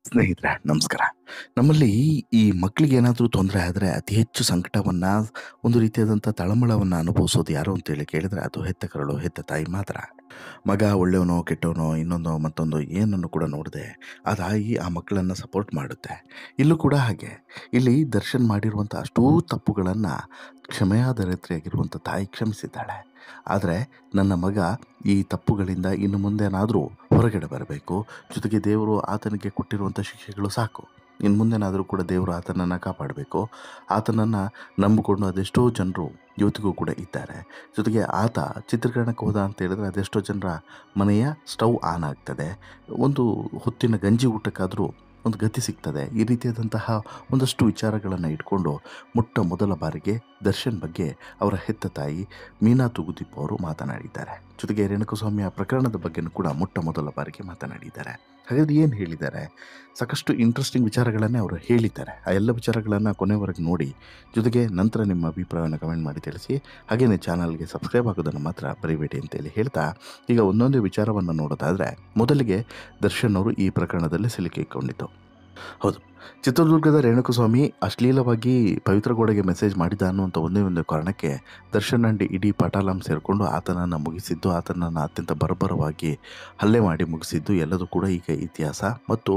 ಸ್ನೇಹಿತರೆ ನಮಸ್ಕಾರ. ನಮ್ಮಲ್ಲಿ ಈ ಮಕ್ಕಳಿಗೆ ಏನಾದರೂ ತೊಂದರೆ ಆದರೆ ಅತಿ ಹೆಚ್ಚು ಸಂಕಟವನ್ನ, ಒಂದು ರೀತಿಯಾದಂಥ ತಳಮಳವನ್ನ ಅನುಭವಿಸೋದು ಯಾರು ಅಂತೇಳಿ ಕೇಳಿದ್ರೆ ಅದು ಹೆತ್ತ ಕರುಳು, ಹೆತ್ತ ತಾಯಿ ಮಾತ್ರ. ಮಗ ಒಳ್ಳೆಯವನೋ ಕೆಟ್ಟವನೋ ಇನ್ನೊಂದೋ ಮತ್ತೊಂದೋ ಏನನ್ನು ಕೂಡ ನೋಡದೆ ಆ ತಾಯಿ ಆ ಮಕ್ಕಳನ್ನು ಸಪೋರ್ಟ್ ಮಾಡುತ್ತೆ. ಇಲ್ಲೂ ಕೂಡ ಹಾಗೆ. ಇಲ್ಲಿ ದರ್ಶನ್ ಮಾಡಿರುವಂಥ ಅಷ್ಟೂ ತಪ್ಪುಗಳನ್ನು ಕ್ಷಮೆಯಾದರಿತ್ರಿಯಾಗಿರುವಂಥ ತಾಯಿ ಕ್ಷಮಿಸಿದ್ದಾಳೆ. ಆದರೆ ನನ್ನ ಮಗ ಈ ತಪ್ಪುಗಳಿಂದ ಇನ್ನು ಮುಂದೇನಾದರೂ ಹೊರಗಡೆ ಬರಬೇಕು, ಜೊತೆಗೆ ದೇವರು ಆತನಿಗೆ ಕೊಟ್ಟಿರುವಂಥ ಶಿಕ್ಷೆಗಳು ಸಾಕು, ಇನ್ನು ಮುಂದೆನಾದರೂ ಕೂಡ ದೇವರು ಆತನನ್ನು ಕಾಪಾಡಬೇಕು. ಆತನನ್ನು ನಂಬಿಕೊಂಡು ಅದೆಷ್ಟೋ ಜನರು ಇವತ್ತಿಗೂ ಕೂಡ ಇದ್ದಾರೆ. ಜೊತೆಗೆ ಆತ ಚಿತ್ರೀಕರಣಕ್ಕೆ ಹೋದ ಅಂತ ಹೇಳಿದ್ರೆ ಅದೆಷ್ಟೋ ಜನರ ಮನೆಯ ಸ್ಟವ್ ಆನ್ ಆಗ್ತದೆ, ಒಂದು ಹೊತ್ತಿನ ಗಂಜಿ ಊಟಕ್ಕಾದರೂ ಒಂದು ಗತಿ ಸಿಗ್ತದೆ. ಈ ರೀತಿಯಾದಂತಹ ಒಂದಷ್ಟು ವಿಚಾರಗಳನ್ನು ಇಟ್ಕೊಂಡು ಮೊಟ್ಟ ಮೊದಲ ಬಾರಿಗೆ ದರ್ಶನ್ ಬಗ್ಗೆ ಅವರ ಹೆತ್ತ ತಾಯಿ ಮೀನಾ ತುಗುದೀಪ್ ಅವರು ಮಾತನಾಡಿದ್ದಾರೆ. ಜೊತೆಗೆ ರೇಣುಕಸ್ವಾಮಿಯ ಪ್ರಕರಣದ ಬಗ್ಗೆನೂ ಕೂಡ ಮೊಟ್ಟ ಮೊದಲ ಬಾರಿಗೆ ಮಾತನಾಡಿದ್ದಾರೆ. ಹಾಗಾದ್ರೆ ಏನು ಹೇಳಿದ್ದಾರೆ? ಸಾಕಷ್ಟು ಇಂಟ್ರೆಸ್ಟಿಂಗ್ ವಿಚಾರಗಳನ್ನೇ ಅವರು ಹೇಳಿದ್ದಾರೆ. ಆ ಎಲ್ಲ ವಿಚಾರಗಳನ್ನು ಕೊನೆವರೆಗೆ ನೋಡಿ, ಜೊತೆಗೆ ನಂತರ ನಿಮ್ಮ ಅಭಿಪ್ರಾಯವನ್ನು ಕಮೆಂಟ್ ಮಾಡಿ ತಿಳಿಸಿ. ಹಾಗೆಯೇ ಚಾನಲ್ಗೆ ಸಬ್ಸ್ಕ್ರೈಬ್ ಆಗೋದನ್ನು ಮಾತ್ರ ಮರಿಬೇಡಿ ಅಂತೇಳಿ ಹೇಳ್ತಾ, ಈಗ ಒಂದೊಂದೇ ವಿಚಾರವನ್ನು ನೋಡೋದಾದರೆ, ಮೊದಲಿಗೆ ದರ್ಶನ್ ಅವರು ಈ ಪ್ರಕರಣದಲ್ಲಿ ಸಿಲುಕಿಕೊಂಡಿದ್ದು ಹೌದು. ಚಿತ್ರದುರ್ಗದ ರೇಣುಕಸ್ವಾಮಿ ಅಶ್ಲೀಲವಾಗಿ ಪವಿತ್ರ ಗೋಡೆಗೆ ಮೆಸೇಜ್ ಮಾಡಿದ ಅನ್ನುವಂಥ ಒಂದೇ ಒಂದು ಕಾರಣಕ್ಕೆ ದರ್ಶನ್ ಅಂಡ್ ಇಡೀ ಪಟಾಲಂ ಸೇರಿಕೊಂಡು ಆತನನ್ನು ಮುಗಿಸಿದ್ದು, ಆತನನ್ನು ಅತ್ಯಂತ ಬರ್ಬರವಾಗಿ ಹಲ್ಲೆ ಮಾಡಿ ಮುಗಿಸಿದ್ದು ಎಲ್ಲದೂ ಕೂಡ ಈಗ ಇತಿಹಾಸ, ಮತ್ತು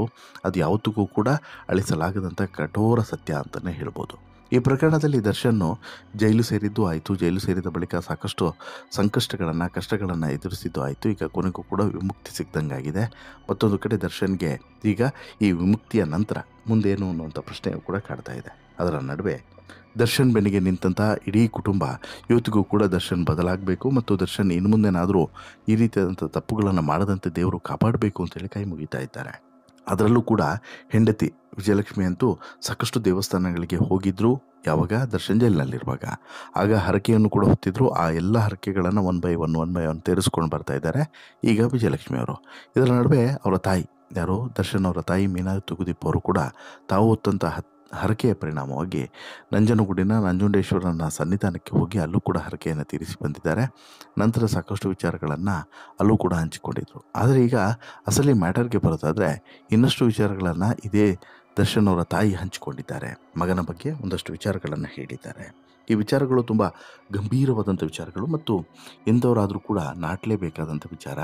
ಅದು ಯಾವತ್ತಿಗೂ ಕೂಡ ಅಳಿಸಲಾಗದಂಥ ಕಠೋರ ಸತ್ಯ ಅಂತಲೇ ಹೇಳ್ಬೋದು. ಈ ಪ್ರಕರಣದಲ್ಲಿ ದರ್ಶನ್ನು ಜೈಲು ಸೇರಿದ್ದು ಆಯಿತು. ಜೈಲು ಸೇರಿದ ಬಳಿಕ ಸಾಕಷ್ಟು ಸಂಕಷ್ಟಗಳನ್ನು, ಕಷ್ಟಗಳನ್ನು ಎದುರಿಸಿದ್ದು ಆಯಿತು. ಈಗ ಕೊನೆಗೂ ಕೂಡ ವಿಮುಕ್ತಿ ಸಿಗ್ದಂಗಾಗಿದೆ. ಮತ್ತೊಂದು ಕಡೆ ದರ್ಶನ್ಗೆ ಈಗ ಈ ವಿಮುಕ್ತಿಯ ನಂತರ ಮುಂದೇನು ಅನ್ನುವಂಥ ಪ್ರಶ್ನೆಯೂ ಕೂಡ ಕಾಡ್ತಾ ಇದೆ. ಅದರ ನಡುವೆ ದರ್ಶನ್ ಬೆನ್ನಿಗೆ ನಿಂತಹ ಇಡೀ ಕುಟುಂಬ ಇವತ್ತಿಗೂ ಕೂಡ ದರ್ಶನ್ ಬದಲಾಗಬೇಕು ಮತ್ತು ದರ್ಶನ್ ಇನ್ನು ಮುಂದೆನಾದರೂ ಈ ರೀತಿಯಾದಂಥ ತಪ್ಪುಗಳನ್ನು ಮಾಡದಂತೆ ದೇವರು ಕಾಪಾಡಬೇಕು ಅಂತೇಳಿ ಕೈ ಮುಗಿತಾ ಇದ್ದಾರೆ. ಅದರಲ್ಲೂ ಕೂಡ ಹೆಂಡತಿ ವಿಜಯಲಕ್ಷ್ಮಿ ಅಂತೂ ಸಾಕಷ್ಟು ದೇವಸ್ಥಾನಗಳಿಗೆ ಹೋಗಿದ್ರು. ಯಾವಾಗ? ದರ್ಶನ್ ಜೈಲಿನಲ್ಲಿರುವಾಗ. ಆಗ ಹರಕೆಯನ್ನು ಕೂಡ ಹೊತ್ತಿದ್ರು. ಆ ಎಲ್ಲ ಹರಕೆಗಳನ್ನು ಒನ್ ಬೈ ಒನ್ ತೀರಿಸ್ಕೊಂಡು ಬರ್ತಾ ಇದ್ದಾರೆ ಈಗ ವಿಜಯಲಕ್ಷ್ಮಿ ಅವರು. ಇದರ ನಡುವೆ ಅವರ ತಾಯಿ, ಯಾರು ದರ್ಶನ್ ಅವರ ತಾಯಿ ಮೀನಾ ತುಗುದೀಪ್ ಅವರು ಕೂಡ ತಾವು ಹೊತ್ತಂಥ ಹರಕೆಯ ಪರಿಣಾಮವಾಗಿ ನಂಜನಗೂಡಿನ ನಂಜುಂಡೇಶ್ವರನ ಸನ್ನಿಧಾನಕ್ಕೆ ಹೋಗಿ ಅಲ್ಲೂ ಕೂಡ ಹರಕೆಯನ್ನು ತೀರಿಸಿ ಬಂದಿದ್ದಾರೆ. ನಂತರ ಸಾಕಷ್ಟು ವಿಚಾರಗಳನ್ನು ಅಲ್ಲೂ ಕೂಡ ಹಂಚಿಕೊಂಡಿದ್ರು. ಆದರೆ ಈಗ ಅಸಲಿ ಮ್ಯಾಟರ್ಗೆ ಬರೋದಾದರೆ ಇನ್ನಷ್ಟು ವಿಚಾರಗಳನ್ನು ಇದೇ ದರ್ಶನ್ ಅವರ ತಾಯಿ ಹಂಚಿಕೊಂಡಿದ್ದಾರೆ. ಮಗನ ಬಗ್ಗೆ ಒಂದಷ್ಟು ವಿಚಾರಗಳನ್ನು ಹೇಳಿದ್ದಾರೆ. ಈ ವಿಚಾರಗಳು ತುಂಬ ಗಂಭೀರವಾದಂಥ ವಿಚಾರಗಳು ಮತ್ತು ಎಂಥವರಾದರೂ ಕೂಡ ನಾಟಲೇಬೇಕಾದಂಥ ವಿಚಾರ.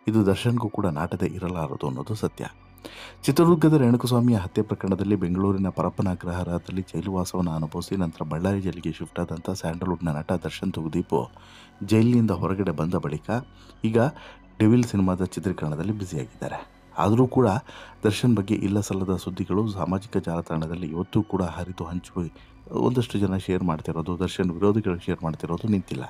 ಇದು ದರ್ಶನ್ಗೂ ಕೂಡ ನಾಟದೇ ಇರಲಾರದು ಅನ್ನೋದು ಸತ್ಯ. ಚಿತ್ರದುರ್ಗದ ರೇಣುಕಸ್ವಾಮಿಯ ಹತ್ಯೆ ಪ್ರಕರಣದಲ್ಲಿ ಬೆಂಗಳೂರಿನ ಪರಪ್ಪನ ಅಗ್ರಹಾರದಲ್ಲಿ ಜೈಲುವಾಸವನ್ನು ಅನುಭವಿಸಿ ನಂತರ ಬಳ್ಳಾರಿ ಜೈಲಿಗೆ ಶಿಫ್ಟ್ ಆದಂಥ ಸ್ಯಾಂಡಲ್ವುಡ್ನ ನಟ ದರ್ಶನ್ ತುಗುದೀಪ್ ಜೈಲಿನಿಂದ ಹೊರಗಡೆ ಬಂದ ಬಳಿಕ ಈಗ ಡೆವಿಲ್ ಸಿನಿಮಾದ ಚಿತ್ರೀಕರಣದಲ್ಲಿ ಬ್ಯುಸಿಯಾಗಿದ್ದಾರೆ. ಆದರೂ ಕೂಡ ದರ್ಶನ್ ಬಗ್ಗೆ ಇಲ್ಲ ಸಲ್ಲದ ಸುದ್ದಿಗಳು ಸಾಮಾಜಿಕ ಜಾಲತಾಣದಲ್ಲಿ ಇವತ್ತೂ ಕೂಡ ಹರಿದು ಹಂಚು ಒಂದಷ್ಟು ಜನ ಶೇರ್ ಮಾಡ್ತಿರೋದು, ದರ್ಶನ್ ವಿರೋಧಿಗಳು ಶೇರ್ ಮಾಡ್ತಿರೋದು ನಿಂತಿಲ್ಲ.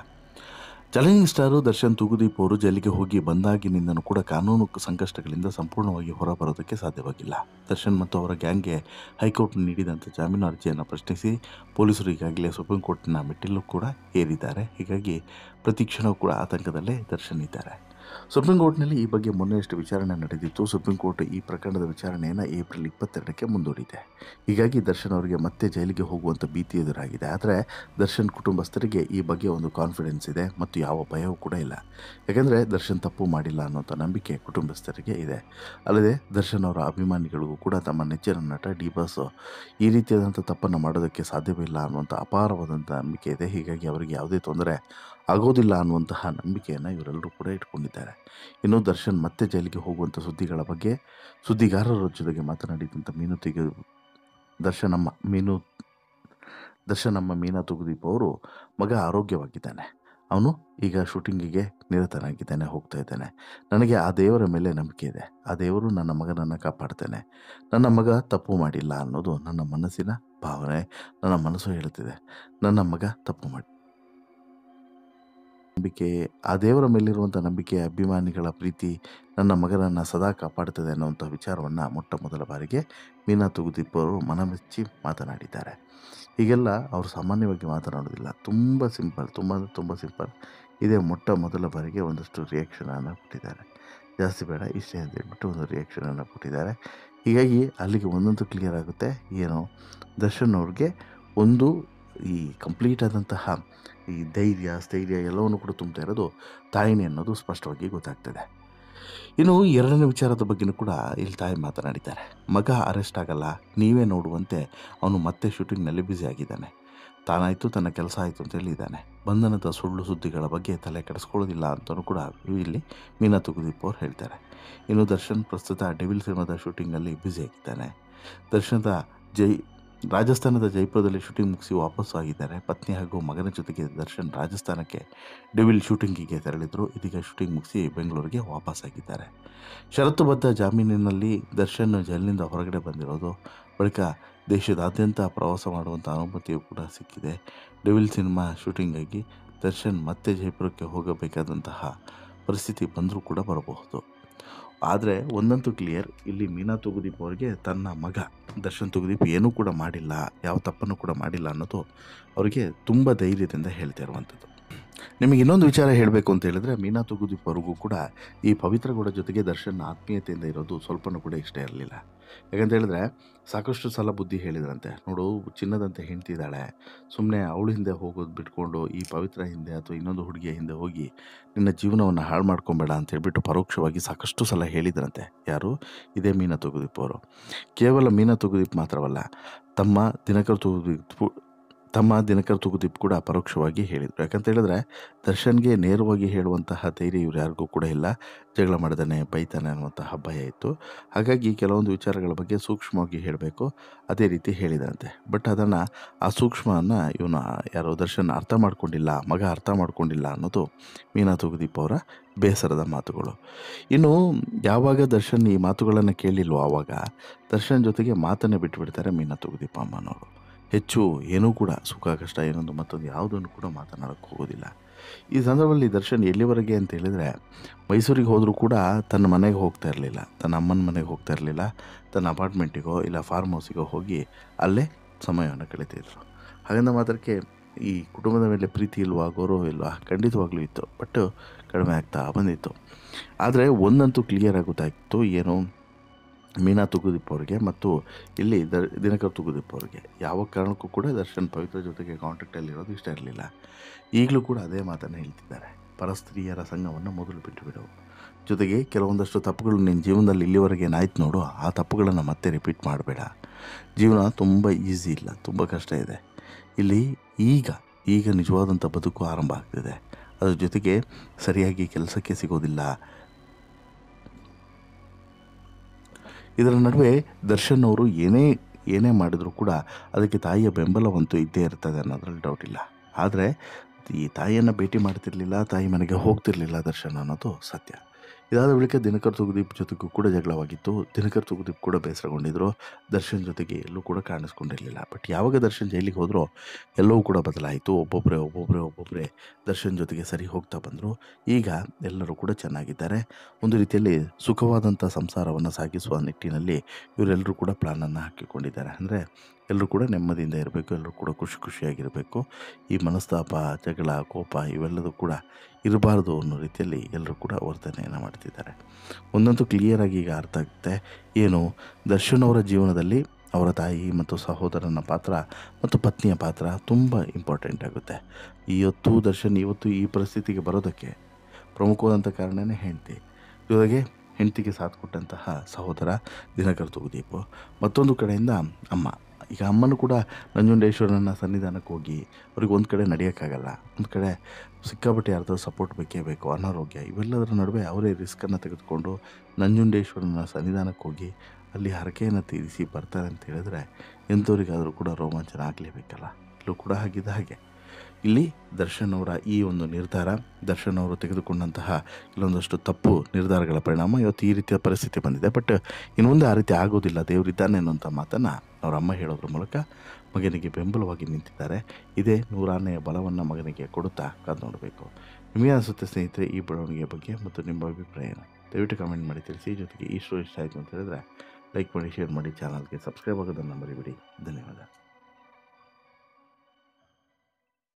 ಚಾಲೆಂಜಿಂಗ್ ಸ್ಟಾರು ದರ್ಶನ್ ತುಗುದೀಪ್ ಅವರು ಜೈಲಿಗೆ ಹೋಗಿ ಬಂದಾಗಿನಿಂದನೂ ಕೂಡ ಕಾನೂನು ಸಂಕಷ್ಟಗಳಿಂದ ಸಂಪೂರ್ಣವಾಗಿ ಹೊರಬರೋದಕ್ಕೆ ಸಾಧ್ಯವಾಗಿಲ್ಲ. ದರ್ಶನ್ ಮತ್ತು ಅವರ ಗ್ಯಾಂಗ್ಗೆ ಹೈಕೋರ್ಟ್ ನೀಡಿದಂಥ ಜಾಮೀನು ಅರ್ಜಿಯನ್ನು ಪ್ರಶ್ನಿಸಿ ಪೊಲೀಸರು ಈಗಾಗಲೇ ಸುಪ್ರೀಂ ಕೋರ್ಟ್ನ ಮೆಟ್ಟಿಲು ಕೂಡ ಏರಿದ್ದಾರೆ. ಹೀಗಾಗಿ ಪ್ರತಿ ಕ್ಷಣವೂ ಕೂಡ ಆತಂಕದಲ್ಲೇ ದರ್ಶನ್ ಇದ್ದಾರೆ. ಸುಪ್ರೀಂ ಕೋರ್ಟ್ನಲ್ಲಿ ಈ ಬಗ್ಗೆ ಮೊನ್ನೆಯಷ್ಟು ವಿಚಾರಣೆ ನಡೆದಿತ್ತು. ಸುಪ್ರೀಂ ಕೋರ್ಟ್ ಈ ಪ್ರಕರಣದ ವಿಚಾರಣೆಯನ್ನು ಏಪ್ರಿಲ್ 22ಕ್ಕೆ ಮುಂದೂಡಿದೆ. ಹೀಗಾಗಿ ದರ್ಶನ್ ಅವರಿಗೆ ಮತ್ತೆ ಜೈಲಿಗೆ ಹೋಗುವಂಥ ಭೀತಿ ಎದುರಾಗಿದೆ. ಆದರೆ ದರ್ಶನ್ ಕುಟುಂಬಸ್ಥರಿಗೆ ಈ ಬಗ್ಗೆ ಒಂದು ಕಾನ್ಫಿಡೆನ್ಸ್ ಇದೆ ಮತ್ತು ಯಾವ ಭಯವೂ ಕೂಡ ಇಲ್ಲ. ಯಾಕೆಂದರೆ ದರ್ಶನ್ ತಪ್ಪು ಮಾಡಿಲ್ಲ ಅನ್ನೋಂಥ ನಂಬಿಕೆ ಕುಟುಂಬಸ್ಥರಿಗೆ ಇದೆ. ಅಲ್ಲದೆ ದರ್ಶನ್ ಅವರ ಅಭಿಮಾನಿಗಳಿಗೂ ಕೂಡ ತಮ್ಮ ನೆಚ್ಚಿನ ನಟ ಡಿ ಬಾಸ್ ಈ ರೀತಿಯಾದಂಥ ತಪ್ಪನ್ನು ಮಾಡೋದಕ್ಕೆ ಸಾಧ್ಯವಿಲ್ಲ ಅನ್ನುವಂಥ ಅಪಾರವಾದಂಥ ನಂಬಿಕೆ ಇದೆ. ಹೀಗಾಗಿ ಅವರಿಗೆ ಯಾವುದೇ ತೊಂದರೆ ಆಗೋದಿಲ್ಲ ಅನ್ನುವಂತಹ ನಂಬಿಕೆಯನ್ನು ಇವರೆಲ್ಲರೂ ಕೂಡ ಇಟ್ಕೊಂಡಿದ್ದಾರೆ. ಇನ್ನು ದರ್ಶನ್ ಮತ್ತೆ ಜೈಲಿಗೆ ಹೋಗುವಂಥ ಸುದ್ದಿಗಳ ಬಗ್ಗೆ ಸುದ್ದಿಗಾರರ ಜೊತೆಗೆ ಮಾತನಾಡಿದಂಥ ದರ್ಶನಮ್ಮ ಮೀನಾ ತುಗುದೀಪ್ ಅವರು, ಮಗ ಆರೋಗ್ಯವಾಗಿದ್ದಾನೆ, ಅವನು ಈಗ ಶೂಟಿಂಗಿಗೆ ನಿರತನಾಗಿದ್ದಾನೆ, ಹೋಗ್ತಾ ಇದ್ದಾನೆ. ನನಗೆ ಆ ದೇವರ ಮೇಲೆ ನಂಬಿಕೆ ಇದೆ. ಆ ದೇವರು ನನ್ನ ಮಗನನ್ನು ಕಾಪಾಡ್ತಾನೆ. ನನ್ನ ಮಗ ತಪ್ಪು ಮಾಡಿಲ್ಲ ಅನ್ನೋದು ನನ್ನ ಮನಸ್ಸಿನ ಭಾವನೆ. ನನ್ನ ಮನಸ್ಸು ಹೇಳುತ್ತಿದೆ ನನ್ನ ಮಗ ತಪ್ಪು ಮಾಡಿ. ನಂಬಿಕೆ, ಆ ದೇವರ ಮೇಲಿರುವಂಥ ನಂಬಿಕೆ, ಅಭಿಮಾನಿಗಳ ಪ್ರೀತಿ ನನ್ನ ಮಗನನ್ನು ಸದಾ ಕಾಪಾಡ್ತದೆ ಅನ್ನುವಂಥ ವಿಚಾರವನ್ನು ಮೊಟ್ಟ ಮೊದಲ ಬಾರಿಗೆ ಮೀನಾ ತುಗುದೀಪ್ ಅವರು ಮನಮೆಚ್ಚಿ ಮಾತನಾಡಿದ್ದಾರೆ. ಹೀಗೆಲ್ಲ ಅವರು ಸಾಮಾನ್ಯವಾಗಿ ಮಾತನಾಡೋದಿಲ್ಲ. ತುಂಬ ಸಿಂಪಲ್, ತುಂಬ ಸಿಂಪಲ್. ಇದೇ ಮೊಟ್ಟ ಮೊದಲ ಬಾರಿಗೆ ಒಂದಷ್ಟು ರಿಯಾಕ್ಷನನ್ನು ಕೊಟ್ಟಿದ್ದಾರೆ. ಜಾಸ್ತಿ ಬೇಡ, ಇಷ್ಟೇ ಅಂತ ಹೇಳ್ಬಿಟ್ಟು ಒಂದು ರಿಯಾಕ್ಷನನ್ನು ಕೊಟ್ಟಿದ್ದಾರೆ. ಹೀಗಾಗಿ ಅಲ್ಲಿಗೆ ಒಂದೊಂದು ಕ್ಲಿಯರ್ ಆಗುತ್ತೆ. ಏನು ದರ್ಶನ್ ಅವ್ರಿಗೆ ಒಂದು ಈ ಕಂಪ್ಲೀಟ್ ಆದಂತಹ ಈ ಧೈರ್ಯ, ಸ್ಥೈರ್ಯ ಎಲ್ಲವನ್ನು ಕೂಡ ತುಂಬ್ತಾ ಇರೋದು ತಾಯಿನೇ ಅನ್ನೋದು ಸ್ಪಷ್ಟವಾಗಿ ಗೊತ್ತಾಗ್ತದೆ. ಇನ್ನು ಎರಡನೇ ವಿಚಾರದ ಬಗ್ಗೆನೂ ಕೂಡ ಇಲ್ಲಿ ತಾಯಿ ಮಾತನಾಡಿದ್ದಾರೆ. ಮಗ ಅರೆಸ್ಟ್ ಆಗಲ್ಲ, ನೀವೇ ನೋಡುವಂತೆ ಅವನು ಮತ್ತೆ ಶೂಟಿಂಗ್ನಲ್ಲಿ ಬ್ಯುಸಿ ಆಗಿದ್ದಾನೆ. ತಾನಾಯಿತು ತನ್ನ ಕೆಲಸ ಆಯಿತು ಅಂತ ಹೇಳಿದ್ದಾನೆ. ಬಂಧನದ ಸುಳ್ಳು ಸುದ್ದಿಗಳ ಬಗ್ಗೆ ತಲೆ ಕೆಡಿಸ್ಕೊಳ್ಳೋದಿಲ್ಲ ಅಂತಲೂ ಕೂಡ ಇಲ್ಲಿ ಮೀನಾ ತುಗುದೀಪ್ ಅವ್ರು ಹೇಳ್ತಾರೆ. ಇನ್ನು ದರ್ಶನ್ ಪ್ರಸ್ತುತ ಡೆವಿಲ್ ಸಿನಿಮಾದ ಶೂಟಿಂಗಲ್ಲಿ ಬ್ಯುಸಿ ಆಗಿದ್ದಾನೆ. ದರ್ಶನದ ರಾಜಸ್ಥಾನದ ಜೈಪುರದಲ್ಲಿ ಶೂಟಿಂಗ್ ಮುಗಿಸಿ ವಾಪಸ್ಸು ಆಗಿದ್ದಾರೆ. ಪತ್ನಿ ಹಾಗೂ ಮಗನ ಜೊತೆಗೆ ದರ್ಶನ್ ರಾಜಸ್ಥಾನಕ್ಕೆ ಡೆವಿಲ್ ಶೂಟಿಂಗಿಗೆ ತೆರಳಿದ್ರು. ಇದೀಗ ಶೂಟಿಂಗ್ ಮುಗಿಸಿ ಬೆಂಗಳೂರಿಗೆ ವಾಪಸ್ಸಾಗಿದ್ದಾರೆ. ಷರತ್ತುಬದ್ಧ ಜಾಮೀನಿನಲ್ಲಿ ದರ್ಶನ್ ಜೈಲಿನಿಂದ ಹೊರಗಡೆ ಬಂದಿರೋದು, ಬಳಿಕ ದೇಶದಾದ್ಯಂತ ಪ್ರವಾಸ ಮಾಡುವಂಥ ಅನುಮತಿಯೂ ಕೂಡ ಸಿಕ್ಕಿದೆ. ಡೆವಿಲ್ ಸಿನಿಮಾ ಶೂಟಿಂಗಾಗಿ ದರ್ಶನ್ ಮತ್ತೆ ಜೈಪುರಕ್ಕೆ ಹೋಗಬೇಕಾದಂತಹ ಪರಿಸ್ಥಿತಿ ಬಂದರೂ ಕೂಡ ಬರಬಹುದು. ಆದರೆ ಒಂದಂತೂ ಕ್ಲಿಯರ್, ಇಲ್ಲಿ ಮೀನಾ ತುಗುದೀಪ್ ಅವರಿಗೆ ತನ್ನ ಮಗ ದರ್ಶನ್ ತುಗುದೀಪ್ ಏನೂ ಕೂಡ ಮಾಡಿಲ್ಲ, ಯಾವ ತಪ್ಪನ್ನು ಕೂಡ ಮಾಡಿಲ್ಲ ಅನ್ನೋದು ಅವರಿಗೆ ತುಂಬ ಧೈರ್ಯದಿಂದ ಹೇಳ್ತಾ ಇರುವಂಥದ್ದು. ನಿಮಗೆ ಇನ್ನೊಂದು ವಿಚಾರ ಹೇಳಬೇಕು ಅಂತ ಹೇಳಿದ್ರೆ, ಮೀನಾ ತುಗುದೀಪ್ ಅವ್ರಿಗೂ ಕೂಡ ಈ ಪವಿತ್ರ ಗೌಡ ಜೊತೆಗೆ ದರ್ಶನ್ ಆತ್ಮೀಯತೆಯಿಂದ ಇರೋದು ಸ್ವಲ್ಪನೂ ಕೂಡ ಇಷ್ಟ ಇರಲಿಲ್ಲ. ಯಾಕಂತ ಹೇಳಿದ್ರೆ ಸಾಕಷ್ಟು ಸಲ ಬುದ್ಧಿ ಹೇಳಿದ್ರಂತೆ. ನೋಡು, ಚಿನ್ನದಂತೆ ಹೆಂಡ್ತಿದ್ದಾಳೆ, ಸುಮ್ಮನೆ ಅವಳ ಹಿಂದೆ ಹೋಗೋದು ಬಿಟ್ಕೊಂಡು ಈ ಪವಿತ್ರ ಹಿಂದೆ ಅಥವಾ ಇನ್ನೊಂದು ಹುಡುಗಿಯ ಹಿಂದೆ ಹೋಗಿ ನಿನ್ನ ಜೀವನವನ್ನು ಹಾಳು ಮಾಡ್ಕೊಬೇಡ ಅಂತ ಹೇಳ್ಬಿಟ್ಟು ಪರೋಕ್ಷವಾಗಿ ಸಾಕಷ್ಟು ಸಲ ಹೇಳಿದ್ರಂತೆ. ಯಾರು? ಇದೇ ಮೀನಾ ತುಗುದೀಪ್ ಅವರು. ಕೇವಲ ಮೀನಾ ತುಗುದೀಪ್ ಮಾತ್ರವಲ್ಲ, ತಮ್ಮ ದಿನಕರ್ ತುಗುದೀಪ್ ಕೂಡ ಪರೋಕ್ಷವಾಗಿ ಹೇಳಿದರು. ಯಾಕಂತ ಹೇಳಿದ್ರೆ ದರ್ಶನ್ಗೆ ನೇರವಾಗಿ ಹೇಳುವಂತಹ ಧೈರ್ಯ ಇವ್ರು ಯಾರಿಗೂ ಕೂಡ ಇಲ್ಲ. ಜಗಳ ಮಾಡ್ದಾನೆ ಬೈತಾನೆ ಅನ್ನುವಂತಹ ಭಯ ಇತ್ತು. ಹಾಗಾಗಿ ಕೆಲವೊಂದು ವಿಚಾರಗಳ ಬಗ್ಗೆ ಸೂಕ್ಷ್ಮವಾಗಿ ಹೇಳಬೇಕು, ಅದೇ ರೀತಿ ಹೇಳಿದಂತೆ. ಬಟ್ ಅದನ್ನು ಆ ಸೂಕ್ಷ್ಮವನ್ನು ಯಾರೋ ದರ್ಶನ್ ಅರ್ಥ ಮಾಡ್ಕೊಂಡಿಲ್ಲ, ಮಗ ಅರ್ಥ ಮಾಡ್ಕೊಂಡಿಲ್ಲ ಅನ್ನೋದು ಮೀನಾ ತುಗುದೀಪ್ ಅವರ ಬೇಸರದ ಮಾತುಗಳು. ಇನ್ನು ಯಾವಾಗ ದರ್ಶನ್ ಈ ಮಾತುಗಳನ್ನು ಕೇಳಿಲ್ವೋ ಆವಾಗ ದರ್ಶನ್ ಜೊತೆಗೆ ಮಾತನ್ನೇ ಬಿಟ್ಟುಬಿಡ್ತಾರೆ ಮೀನಾ ತುಗುದೀಪ್ ಅಮ್ಮನವರು. ಹೆಚ್ಚು ಏನೂ ಕೂಡ ಸುಖ ಕಷ್ಟ ಏನೊಂದು ಮತ್ತೊಂದು ಯಾವುದನ್ನು ಕೂಡ ಮಾತನಾಡೋಕ್ಕೆ ಹೋಗೋದಿಲ್ಲ. ಈ ಸಂದರ್ಭದಲ್ಲಿ ದರ್ಶನ್ ಎಲ್ಲಿವರೆಗೆ ಅಂತ ಹೇಳಿದರೆ, ಮೈಸೂರಿಗೆ ಹೋದರೂ ಕೂಡ ತನ್ನ ಮನೆಗೆ ಹೋಗ್ತಾ ಇರಲಿಲ್ಲ, ತನ್ನ ಅಮ್ಮನ ಮನೆಗೆ ಹೋಗ್ತಾ ಇರಲಿಲ್ಲ, ತನ್ನ ಅಪಾರ್ಟ್ಮೆಂಟಿಗೋ ಇಲ್ಲ ಫಾರ್ಮ್ ಹೌಸಿಗೋ ಹೋಗಿ ಅಲ್ಲೇ ಸಮಯವನ್ನು ಕಳೀತಿದ್ರು. ಹಾಗಂದ ಮಾತ್ರಕ್ಕೆ ಈ ಕುಟುಂಬದ ಮೇಲೆ ಪ್ರೀತಿ ಇಲ್ವಾ, ಗೌರವ ಇಲ್ವಾ? ಖಂಡಿತವಾಗ್ಲೂ ಇತ್ತು, ಬಟ್ ಕಡಿಮೆ ಆಗ್ತಾ ಬಂದಿತ್ತು. ಆದರೆ ಒಂದಂತೂ ಕ್ಲಿಯರ್ ಆಗಿ ಗೊತ್ತಾಯಿತು, ಏನು ಮೀನಾ ತುಗುದೀಪ್ ಅವರಿಗೆ ಮತ್ತು ಇಲ್ಲಿ ದಿನಕರ್ ತುಗುದೀಪ್ ಅವರಿಗೆ ಯಾವ ಕಾರಣಕ್ಕೂ ಕೂಡ ದರ್ಶನ್ ಪವಿತ್ರ ಜೊತೆಗೆ ಕಾಂಟ್ಯಾಕ್ಟಲ್ಲಿರೋದು ಇಷ್ಟ ಇರಲಿಲ್ಲ. ಈಗಲೂ ಕೂಡ ಅದೇ ಮಾತನ್ನು ಹೇಳ್ತಿದ್ದಾರೆ. ಪರಸ್ತ್ರೀಯರ ಸಂಘವನ್ನು ಮೊದಲು ಬಿಟ್ಟು ಬಿಡು, ಜೊತೆಗೆ ಕೆಲವೊಂದಷ್ಟು ತಪ್ಪುಗಳು ನಿನ್ನ ಜೀವನದಲ್ಲಿ ಇಲ್ಲಿವರೆಗೆ ಏನಾಯ್ತು ನೋಡು, ಆ ತಪ್ಪುಗಳನ್ನು ಮತ್ತೆ ರಿಪೀಟ್ ಮಾಡಬೇಡ. ಜೀವನ ತುಂಬ ಈಸಿ ಇಲ್ಲ, ತುಂಬ ಕಷ್ಟ ಇದೆ. ಇಲ್ಲಿ ಈಗ ನಿಜವಾದಂಥ ಬದುಕು ಆರಂಭ ಆಗ್ತಿದೆ. ಅದ್ರ ಜೊತೆಗೆ ಸರಿಯಾಗಿ ಕೆಲಸಕ್ಕೆ ಸಿಗೋದಿಲ್ಲ. ಇದರ ನಡುವೆ ದರ್ಶನ್ ಅವರು ಏನೇ ಮಾಡಿದರೂ ಕೂಡ ಅದಕ್ಕೆ ತಾಯಿಯ ಬೆಂಬಲವಂತೂ ಇದ್ದೇ ಇರ್ತದೆ ಅನ್ನೋದ್ರಲ್ಲಿ ಡೌಟ್ ಇಲ್ಲ. ಆದರೆ ಈ ತಾಯಿಯನ್ನು ಭೇಟಿ ಮಾಡ್ತಿರ್ಲಿಲ್ಲ, ತಾಯಿ ಮನೆಗೆ ಹೋಗ್ತಿರ್ಲಿಲ್ಲ ದರ್ಶನ್ ಅನ್ನೋದು ಸತ್ಯ. ಇದಾದ ಬಳಿಕ ದಿನಕರ್ ತುಗುದೀಪ್ ಜೊತೆಗೂ ಕೂಡ ಜಗಳವಾಗಿತ್ತು. ದಿನಕರ್ ತುಗುದೀಪ್ ಕೂಡ ಬೇಸರಗೊಂಡಿದ್ದರು. ದರ್ಶನ್ ಜೊತೆಗೆ ಎಲ್ಲೂ ಕೂಡ ಕಾಣಿಸ್ಕೊಂಡಿರಲಿಲ್ಲ. ಬಟ್ ಯಾವಾಗ ದರ್ಶನ್ ಜೈಲಿಗೆ ಹೋದರೋ ಎಲ್ಲವೂ ಕೂಡ ಬದಲಾಯಿತು. ಒಬ್ಬೊಬ್ಬರೇ ದರ್ಶನ್ ಜೊತೆಗೆ ಸರಿ ಹೋಗ್ತಾ ಬಂದರು. ಈಗ ಎಲ್ಲರೂ ಕೂಡ ಚೆನ್ನಾಗಿದ್ದಾರೆ. ಒಂದು ರೀತಿಯಲ್ಲಿ ಸುಖವಾದಂಥ ಸಂಸಾರವನ್ನು ಸಾಗಿಸುವ ನಿಟ್ಟಿನಲ್ಲಿ ಇವರೆಲ್ಲರೂ ಕೂಡ ಪ್ಲಾನನ್ನು ಹಾಕಿಕೊಂಡಿದ್ದಾರೆ. ಅಂದರೆ ಎಲ್ಲರೂ ಕೂಡ ನೆಮ್ಮದಿಯಿಂದ ಇರಬೇಕು, ಎಲ್ಲರೂ ಕೂಡ ಖುಷಿಯಾಗಿರಬೇಕು. ಈ ಮನಸ್ತಾಪ, ಜಗಳ, ಕೋಪ ಇವೆಲ್ಲದೂ ಕೂಡ ಇರಬಾರ್ದು ಅನ್ನೋ ರೀತಿಯಲ್ಲಿ ಎಲ್ಲರೂ ಕೂಡ ವರ್ತನೆಯನ್ನು ಮಾಡ್ತಿದ್ದಾರೆ. ಒಂದಂತೂ ಕ್ಲಿಯರಾಗಿ ಈಗ ಅರ್ಥ ಆಗುತ್ತೆ, ಏನು ದರ್ಶನ್ ಅವರ ಜೀವನದಲ್ಲಿ ಅವರ ತಾಯಿ ಮತ್ತು ಸಹೋದರನ ಪಾತ್ರ ಮತ್ತು ಪತ್ನಿಯ ಪಾತ್ರ ತುಂಬ ಇಂಪಾರ್ಟೆಂಟ್ ಆಗುತ್ತೆ. ದರ್ಶನ್ ಇವತ್ತು ಈ ಪರಿಸ್ಥಿತಿಗೆ ಬರೋದಕ್ಕೆ ಪ್ರಮುಖವಾದಂಥ ಕಾರಣನೇ ಹೆಂಡತಿ. ಜೊತೆಗೆ ಹೆಂಡತಿಗೆ ಸಾಥ್ ಕೊಟ್ಟಂತಹ ಸಹೋದರ ದಿನಕರ್ ತುಗುದೀಪ್, ಮತ್ತೊಂದು ಕಡೆಯಿಂದ ಅಮ್ಮ. ಈಗ ಅಮ್ಮನೂ ಕೂಡ ನಂಜುಂಡೇಶ್ವರನ ಸನ್ನಿಧಾನಕ್ಕೆ ಹೋಗಿ ಅವ್ರಿಗೆ ಒಂದು ಕಡೆ ನಡೆಯೋಕ್ಕಾಗಲ್ಲ, ಒಂದು ಕಡೆ ಸಿಕ್ಕಾಪಟ್ಟೆ ಯಾರ್ದಾದ್ರು ಸಪೋರ್ಟ್ ಬೇಕೇ ಬೇಕು, ಅನಾರೋಗ್ಯ, ಇವೆಲ್ಲದರ ನಡುವೆ ಅವರೇ ರಿಸ್ಕನ್ನು ತೆಗೆದುಕೊಂಡು ನಂಜುಂಡೇಶ್ವರನ ಸನ್ನಿಧಾನಕ್ಕೆ ಹೋಗಿ ಅಲ್ಲಿ ಹರಕೆಯನ್ನು ತೀರಿಸಿ ಬರ್ತಾರೆ ಅಂತ ಹೇಳಿದ್ರೆ ಎಂಥವ್ರಿಗಾದರೂ ಕೂಡ ರೋಮಾಂಚನ ಆಗಲೇಬೇಕಲ್ಲ. ಇಲ್ಲೂ ಕೂಡ ಆಗಿದ್ದ ಹಾಗೆ ಇಲ್ಲಿ ದರ್ಶನ್ ಅವರ ಈ ಒಂದು ನಿರ್ಧಾರ, ದರ್ಶನ್ ಅವರು ತೆಗೆದುಕೊಂಡಂತಹ ಕೆಲವೊಂದಷ್ಟು ತಪ್ಪು ನಿರ್ಧಾರಗಳ ಪರಿಣಾಮ ಇವತ್ತು ಈ ರೀತಿಯ ಪರಿಸ್ಥಿತಿ ಬಂದಿದೆ. ಬಟ್ ಇನ್ನು ಮುಂದೆ ಆ ರೀತಿ ಆಗೋದಿಲ್ಲ, ದೇವರಿದ್ದಾನೆ ಅನ್ನೋಂಥ ಮಾತನ್ನು ಅವರ ಅಮ್ಮ ಹೇಳೋದ್ರ ಮೂಲಕ ಮಗನಿಗೆ ಬೆಂಬಲವಾಗಿ ನಿಂತಿದ್ದಾರೆ. ಇದೇ 100ನೇ ಬಲವನ್ನು ಮಗನಿಗೆ ಕೊಡುತ್ತಾ ಕಾದು ನೋಡಬೇಕು. ನಿಮಗೆ ಅನಿಸುತ್ತೆ ಸ್ನೇಹಿತರೆ ಈ ಬೆಳವಣಿಗೆಯ ಬಗ್ಗೆ ಮತ್ತು ನಿಮ್ಮ ಅಭಿಪ್ರಾಯ ದಯವಿಟ್ಟು ಕಮೆಂಟ್ ಮಾಡಿ ತಿಳಿಸಿ. ಜೊತೆಗೆ ಈ ಶೋ ಇಷ್ಟ ಆಯಿತು ಅಂತ ಹೇಳಿದ್ರೆ ಲೈಕ್ ಮಾಡಿ, ಶೇರ್ ಮಾಡಿ, ಚಾನಲ್ಗೆ ಸಬ್ಸ್ಕ್ರೈಬ್ ಆಗೋದನ್ನು ಮರಿಬೇಡಿ. ಧನ್ಯವಾದ.